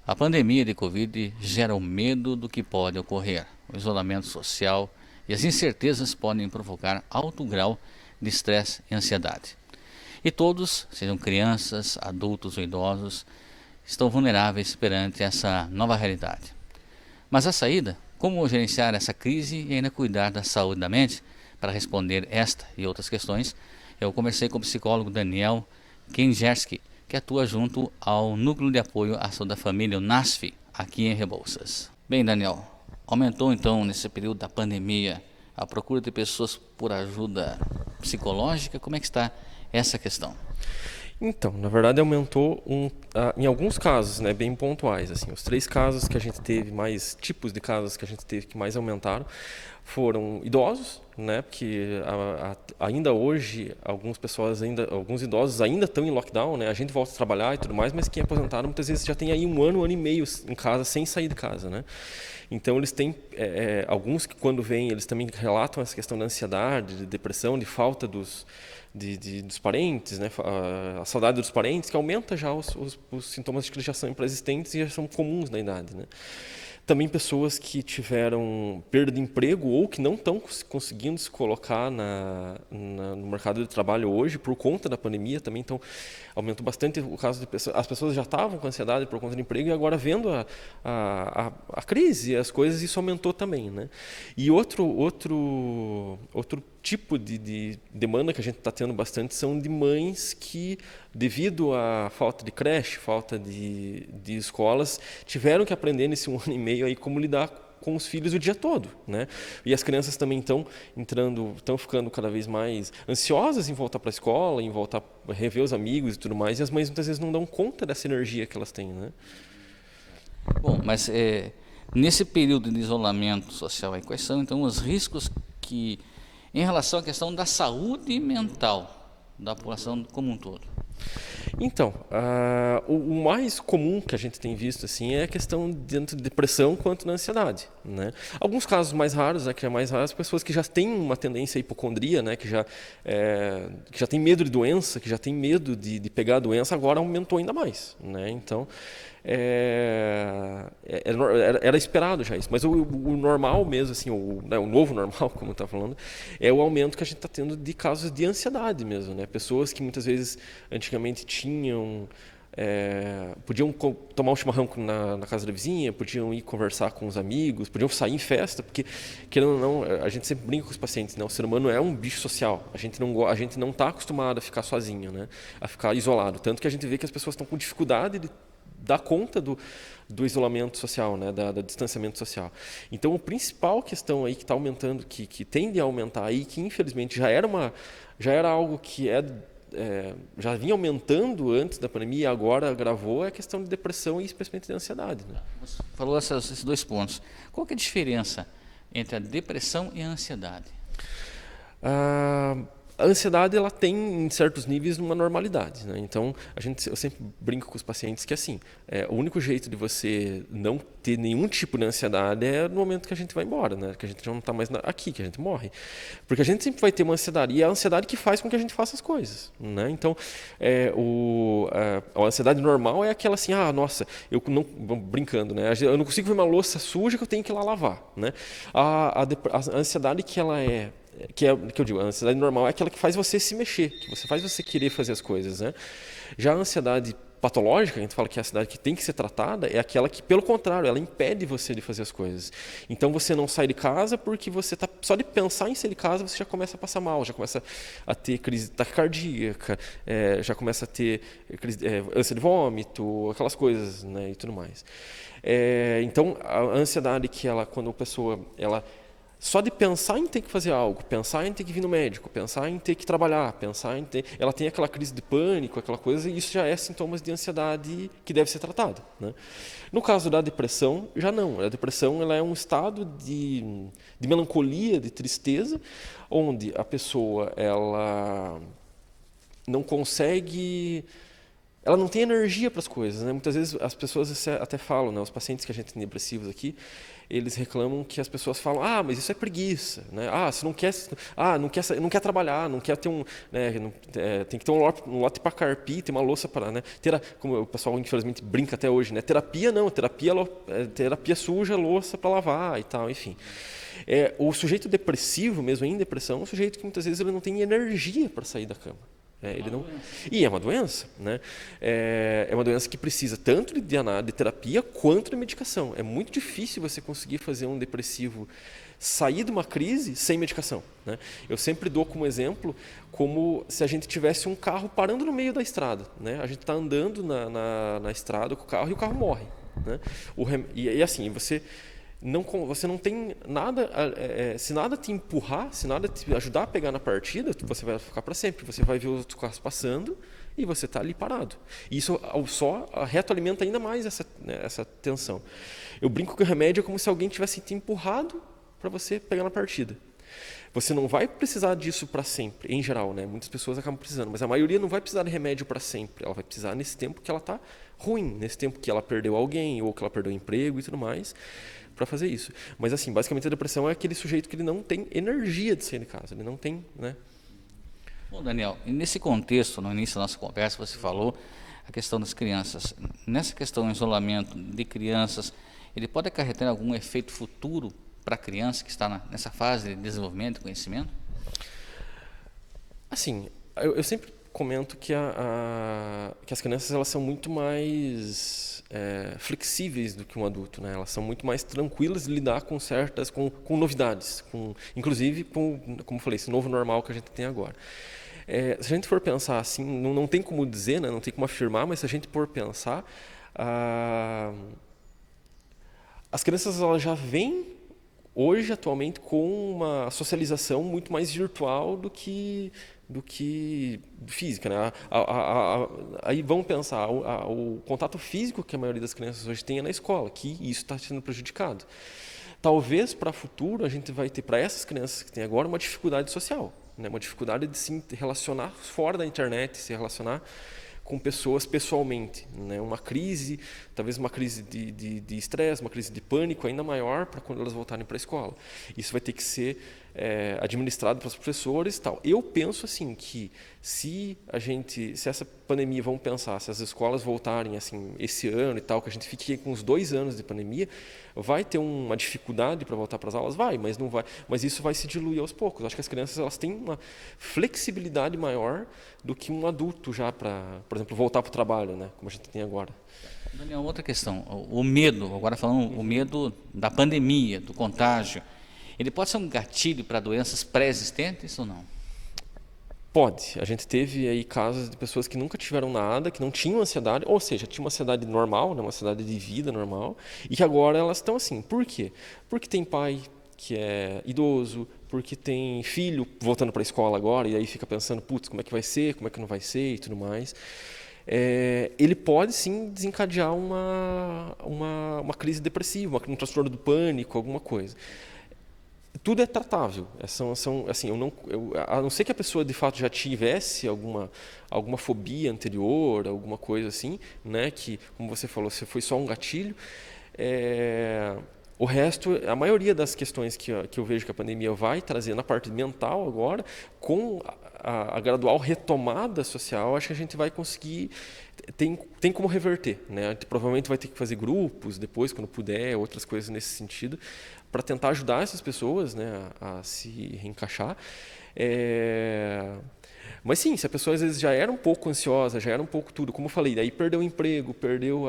A pandemia de Covid gera o medo do que pode ocorrer. O isolamento social e as incertezas podem provocar alto grau de estresse e ansiedade. E todos, sejam crianças, adultos ou idosos, estão vulneráveis perante essa nova realidade. Mas a saída? Como gerenciar essa crise e ainda cuidar da saúde da mente? Para responder esta e outras questões, eu conversei com o psicólogo Daniel Kengerski, que atua junto ao Núcleo de Apoio à Saúde da Família, o NASF, aqui em Rebouças. Bem, Daniel, aumentou então nesse período da pandemia a procura de pessoas por ajuda psicológica? Como é que está essa questão? Então, na verdade aumentou em alguns casos, né, bem pontuais, assim, os 3 casos que a gente teve, mais tipos de casos que a gente teve que mais aumentaram, foram idosos, né, porque ainda hoje alguns idosos ainda estão em lockdown, né, a gente volta a trabalhar e tudo mais, mas quem é aposentado muitas vezes já tem aí um ano e meio em casa sem sair de casa, né. Então eles têm alguns que quando vêm eles também relatam essa questão da ansiedade, de depressão, de falta dos parentes, né? A saudade dos parentes, que aumenta já os sintomas que já são pré-existentes e já são comuns na idade, né? Também pessoas que tiveram perda de emprego ou que não estão conseguindo se colocar no mercado de trabalho hoje por conta da pandemia também. Então, aumentou bastante o caso de pessoas. As pessoas já estavam com ansiedade por conta do emprego e agora vendo a crise e as coisas, isso aumentou também, né? E outro tipo de demanda que a gente está tendo bastante são de mães que, devido à falta de creche, falta de escolas, tiveram que aprender nesse um ano e meio aí como lidar com os filhos o dia todo, né? E as crianças também estão ficando cada vez mais ansiosas em voltar para a escola, em voltar a rever os amigos e tudo mais, e as mães muitas vezes não dão conta dessa energia que elas têm, né? Bom, mas nesse período de isolamento social, aí, quais são então os riscos que, em relação à questão da saúde mental da população como um todo? Então, o mais comum que a gente tem visto assim é a questão tanto de depressão quanto da ansiedade, né? Alguns casos mais raros, né, que é mais raros, pessoas que já têm uma tendência à hipocondria, né, que já tem medo de doença, que já tem medo de pegar a doença, agora aumentou ainda mais, né? Então, era esperado já isso, mas o normal mesmo, assim, o novo normal, como eu estava falando, é o aumento que a gente está tendo de casos de ansiedade mesmo, né? Pessoas que muitas vezes antigamente podiam tomar um chimarrão na casa da vizinha, podiam ir conversar com os amigos, podiam sair em festa, porque, querendo ou não, a gente sempre brinca com os pacientes, né? O ser humano é um bicho social, a gente não está acostumado a ficar sozinho, né? A ficar isolado, tanto que a gente vê que as pessoas estão com dificuldade de dar conta do isolamento social, né, do distanciamento social. Então, a principal questão aí que está aumentando, que tende a aumentar aí, que infelizmente já era algo que já vinha aumentando antes da pandemia e agora agravou, é a questão de depressão e especialmente de ansiedade, né? Você falou esses dois pontos. Qual que é a diferença entre a depressão e a ansiedade? A ansiedade ela tem em certos níveis uma normalidade, né? Então eu sempre brinco com os pacientes que assim, o único jeito de você não ter nenhum tipo de ansiedade é no momento que a gente vai embora, né? Que a gente já não está mais aqui, que a gente morre, porque a gente sempre vai ter uma ansiedade e é a ansiedade que faz com que a gente faça as coisas, né? Então a ansiedade normal é aquela assim, nossa, eu não, brincando, né? Eu não consigo ver uma louça suja que eu tenho que ir lá lavar, né? A ansiedade que eu digo, a ansiedade normal é aquela que faz você se mexer, que faz você querer fazer as coisas, né? Já a ansiedade patológica, a gente fala que é a ansiedade que tem que ser tratada, é aquela que, pelo contrário, ela impede você de fazer as coisas. Então você não sai de casa porque você tá só de pensar em sair de casa você já começa a passar mal, já começa a ter crise taquicardíaca, já começa a ter ânsia de vômito, aquelas coisas, né, e tudo mais. Então a ansiedade que quando a pessoa só de pensar em ter que fazer algo, pensar em ter que vir no médico, pensar em ter que trabalhar, ela tem aquela crise de pânico, aquela coisa, e isso já é sintomas de ansiedade que deve ser tratado, né? No caso da depressão, já não. A depressão ela é um estado de melancolia, de tristeza, onde a pessoa ela não consegue ela não tem energia para as coisas, né? Muitas vezes as pessoas até falam, né? Os pacientes que a gente tem depressivos aqui, eles reclamam que as pessoas falam, mas isso é preguiça, né? Você não quer trabalhar, não quer ter né? Tem que ter um lote para carpir, tem uma louça para, né? Como o pessoal infelizmente brinca até hoje, né? Terapia não, terapia suja, louça para lavar e tal, enfim. O sujeito depressivo, mesmo em depressão, é um sujeito que muitas vezes ele não tem energia para sair da cama. E é uma doença, né? É uma doença que precisa tanto de terapia quanto de medicação. É muito difícil você conseguir fazer um depressivo sair de uma crise sem medicação, né? Eu sempre dou como exemplo como se a gente tivesse um carro parando no meio da estrada, né? A gente está andando na estrada com o carro e o carro morre, né? E assim, você não tem nada, se nada te empurrar, se nada te ajudar a pegar na partida, você vai ficar para sempre. Você vai ver os outros carros passando e você está ali parado. E isso só retroalimenta ainda mais essa tensão. Eu brinco que o remédio é como se alguém tivesse te empurrado para você pegar na partida. Você não vai precisar disso para sempre, em geral, né? Muitas pessoas acabam precisando, mas a maioria não vai precisar de remédio para sempre. Ela vai precisar nesse tempo que ela está ruim, nesse tempo que ela perdeu alguém ou que ela perdeu o emprego e tudo mais, para fazer isso. Mas assim, basicamente a depressão é aquele sujeito que ele não tem energia de sair de casa, ele não tem, né? Bom, Daniel, nesse contexto, no início da nossa conversa, você falou a questão das crianças. Nessa questão do isolamento de crianças, ele pode acarretar algum efeito futuro para a criança que está nessa fase de desenvolvimento e conhecimento? Assim, eu sempre comento que as crianças elas são muito mais flexíveis do que um adulto, né? Elas são muito mais tranquilas de lidar com novidades, inclusive como eu falei, esse novo normal que a gente tem agora. Se a gente for pensar assim, não tem como dizer, né? Não tem como afirmar, mas se a gente for pensar, as crianças elas já vêm hoje, atualmente, com uma socialização muito mais virtual do que física, né? Aí vamos pensar, o contato físico que a maioria das crianças hoje tem é na escola, que isso está sendo prejudicado. Talvez para o futuro a gente vai ter, para essas crianças que têm agora, uma dificuldade social, né? Uma dificuldade de se relacionar fora da internet, se relacionar com pessoas pessoalmente, né? Talvez uma crise de estresse, uma crise de pânico ainda maior para quando elas voltarem para a escola. Isso vai ter que ser administrado pelos professores e tal. Eu penso assim que se essa pandemia, vamos pensar, se as escolas voltarem assim esse ano e tal, que a gente fique com uns 2 anos de pandemia, vai ter uma dificuldade para voltar para as aulas? Vai, mas não vai. Mas isso vai se diluir aos poucos. Acho que as crianças elas têm uma flexibilidade maior do que um adulto já para, por exemplo, voltar para o trabalho, né? Como a gente tem agora. Daniel, outra questão, o medo, agora falando o medo da pandemia, do contágio, ele pode ser um gatilho para doenças pré-existentes ou não? Pode. A gente teve aí casos de pessoas que nunca tiveram nada, que não tinham ansiedade, ou seja, tinham uma ansiedade normal, né, uma ansiedade de vida normal, e que agora elas estão assim. Por quê? Porque tem pai que é idoso, porque tem filho voltando para a escola agora, e aí fica pensando, putz, como é que vai ser, como é que não vai ser e tudo mais. Ele pode sim desencadear uma crise depressiva, um transtorno do pânico, alguma coisa. Tudo é tratável. Assim, a não ser que a pessoa de fato já tivesse alguma fobia anterior, alguma coisa assim, né, que, como você falou, se foi só um gatilho, o resto, a maioria das questões que eu vejo que a pandemia vai trazer na parte mental agora, com a gradual retomada social, acho que a gente vai conseguir, tem como reverter, né? A gente provavelmente vai ter que fazer grupos depois, quando puder, outras coisas nesse sentido, para tentar ajudar essas pessoas, né, a se reencaixar. Mas sim, se a pessoa às vezes já era um pouco ansiosa, já era um pouco tudo, como eu falei, daí perdeu o emprego, perdeu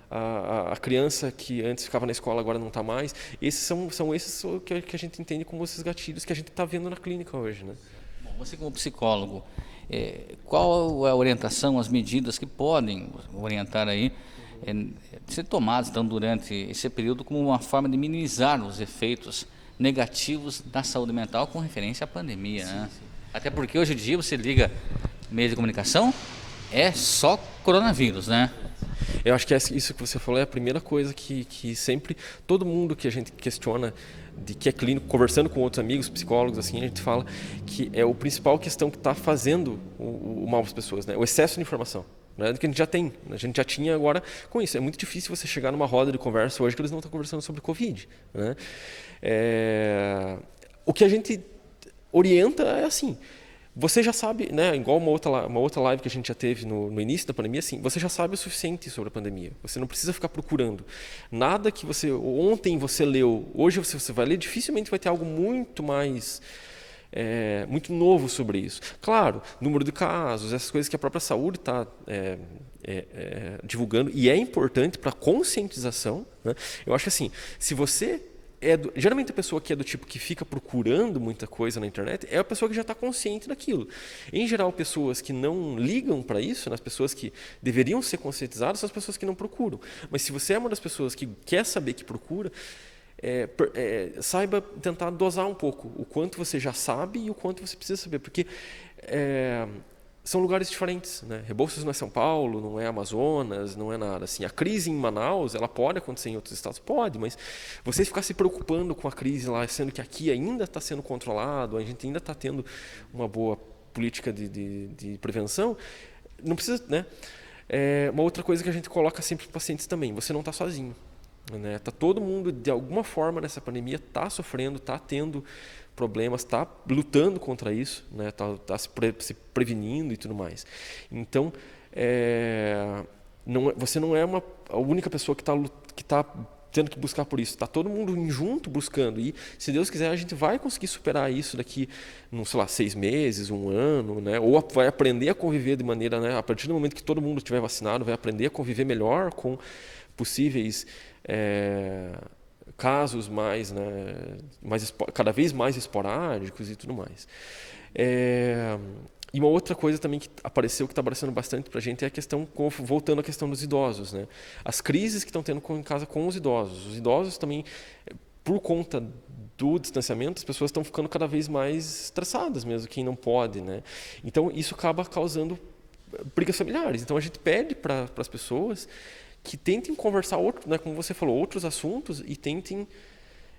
a criança que antes ficava na escola, agora não está mais. Esses são esses que a gente entende como esses gatilhos que a gente está vendo na clínica hoje, né? Bom, você como psicólogo, qual é a orientação, as medidas que podem orientar aí, ser tomadas então, durante esse período como uma forma de minimizar os efeitos negativos da saúde mental com referência à pandemia, sim, né? Sim. Até porque hoje em dia você liga meios de comunicação, é só coronavírus, né? Eu acho que isso que você falou é a primeira coisa que sempre, todo mundo que a gente questiona, de que é clínico, conversando com outros amigos, psicólogos, assim, a gente fala que é a principal questão que está fazendo o mal para as pessoas, né? O excesso de informação. né, que a gente já tem, a gente já tinha agora com isso. É muito difícil você chegar numa roda de conversa hoje que eles não estão conversando sobre Covid, né? O que a gente orienta é assim, você já sabe, né, igual uma outra live que a gente já teve no início da pandemia, assim, você já sabe o suficiente sobre a pandemia. Você não precisa ficar procurando. Nada que ontem você leu, hoje você vai ler, dificilmente vai ter algo muito mais muito novo sobre isso. Claro, número de casos, essas coisas que a própria saúde está divulgando, e é importante para a conscientização, né? Eu acho assim, se você geralmente a pessoa que é do tipo que fica procurando muita coisa na internet é a pessoa que já está consciente daquilo. Em geral, pessoas que não ligam para isso, né, as pessoas que deveriam ser conscientizadas, são as pessoas que não procuram. Mas se você é uma das pessoas que quer saber que procura, saiba tentar dosar um pouco o quanto você já sabe e o quanto você precisa saber, porque são lugares diferentes, né? Rebouças não é São Paulo, não é Amazonas, não é nada. Assim, a crise em Manaus, ela pode acontecer em outros estados? Pode, mas você ficar se preocupando com a crise lá, sendo que aqui ainda está sendo controlado, a gente ainda está tendo uma boa política de prevenção, não precisa, né? Uma outra coisa que a gente coloca sempre para os pacientes também, você não está sozinho. Né? Tá todo mundo, de alguma forma, nessa pandemia, está sofrendo, está tendo problemas, está lutando contra isso, né? Tá se prevenindo e tudo mais. Então, você não é a única pessoa que está tendo que buscar por isso. Está todo mundo junto buscando. E, se Deus quiser, a gente vai conseguir superar isso daqui, sei lá, 6 meses, 1 ano, né? Ou vai aprender a conviver de maneira, né? A partir do momento que todo mundo estiver vacinado, vai aprender a conviver melhor com possíveis casos mais, né, cada vez mais esporádicos e tudo mais. E uma outra coisa também que apareceu, que está aparecendo bastante para a gente, é a questão, voltando à questão dos idosos, né? As crises que estão tendo em casa com os idosos. Os idosos também, por conta do distanciamento, as pessoas estão ficando cada vez mais estressadas mesmo, quem não pode, né? Então, isso acaba causando brigas familiares. Então, a gente pede para as pessoas que tentem conversar, né, como você falou, outros assuntos, e tentem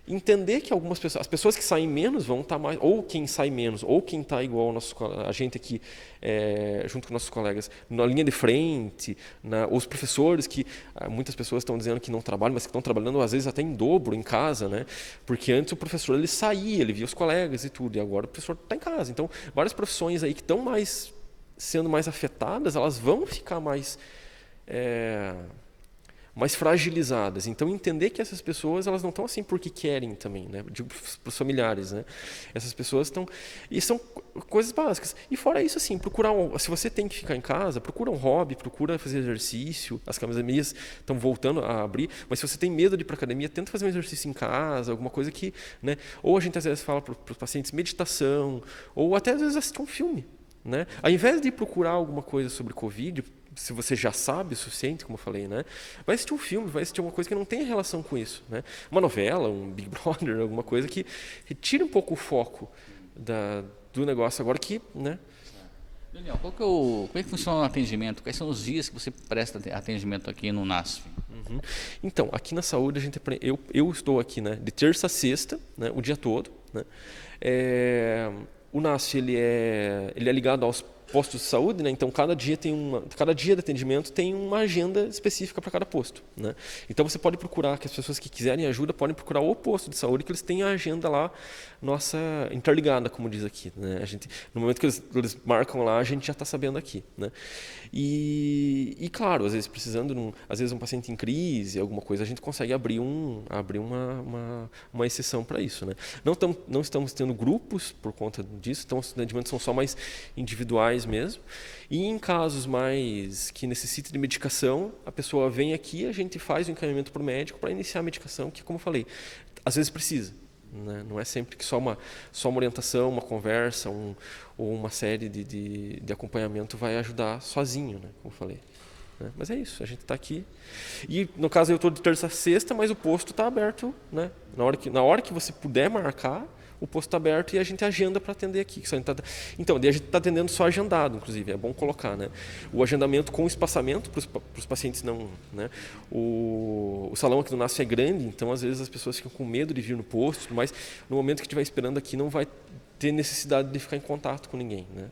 entender que algumas pessoas, as pessoas que saem menos vão estar mais, ou quem sai menos, ou quem está igual a gente aqui, junto com nossos colegas, na linha de frente, os professores que muitas pessoas estão dizendo que não trabalham, mas que estão trabalhando às vezes até em dobro em casa, né? Porque antes o professor ele saía, ele via os colegas e tudo, e agora o professor está em casa. Então, várias profissões aí que estão sendo mais afetadas, elas vão ficar mais fragilizadas. Então, entender que essas pessoas elas não estão assim porque querem também, né? Digo para os familiares, né? Essas pessoas estão... E são coisas básicas. E fora isso, assim, se você tem que ficar em casa, procura um hobby, procura fazer exercício. As academias estão voltando a abrir, mas se você tem medo de ir para a academia, tenta fazer um exercício em casa, alguma coisa que... né? Ou a gente às vezes fala para os pacientes meditação, ou até às vezes assistir um filme. Né? Ao invés de procurar alguma coisa sobre Covid, se você já sabe o suficiente, como eu falei, né? Vai assistir um filme, vai assistir uma coisa que não tem relação com isso. Né? Uma novela, um Big Brother, alguma coisa que retire um pouco o foco do negócio agora que... Né? Daniel, como é que funciona o atendimento? Quais são os dias que você presta atendimento aqui no NASF? Uhum. Então, aqui na saúde, eu estou aqui, né, de terça a sexta, né, o dia todo. Né? O NASF ele é ligado aos postos de saúde, né? Então cada dia de atendimento tem uma agenda específica para cada posto, né? Então você pode procurar, que as pessoas que quiserem ajuda podem procurar o posto de saúde, que eles têm a agenda lá, nossa, interligada, como diz aqui, né? No momento que eles marcam lá, a gente já está sabendo aqui, né? E claro, às vezes às vezes um paciente em crise, alguma coisa, a gente consegue abrir uma exceção para isso, né? Não estamos tendo grupos por conta disso, então os atendimentos são só mais individuais mesmo. E em casos mais que necessitem de medicação, a pessoa vem aqui, a gente faz o encaminhamento para o médico para iniciar a medicação, que, como eu falei, às vezes precisa. Né? Não é sempre que só uma orientação, uma conversa, ou uma série de acompanhamento vai ajudar sozinho, né? Como eu falei. Né? Mas é isso, a gente está aqui. E no caso eu estou de terça a sexta, mas o posto está aberto, né? Na hora que você puder marcar, o posto está aberto e a gente agenda para atender aqui. Então, a gente está atendendo só agendado, inclusive, é bom colocar, né? O agendamento com espaçamento para os pacientes não... Né? O salão aqui do NASF é grande, então às vezes as pessoas ficam com medo de vir no posto, mas no momento que estiver esperando aqui não vai ter necessidade de ficar em contato com ninguém, né?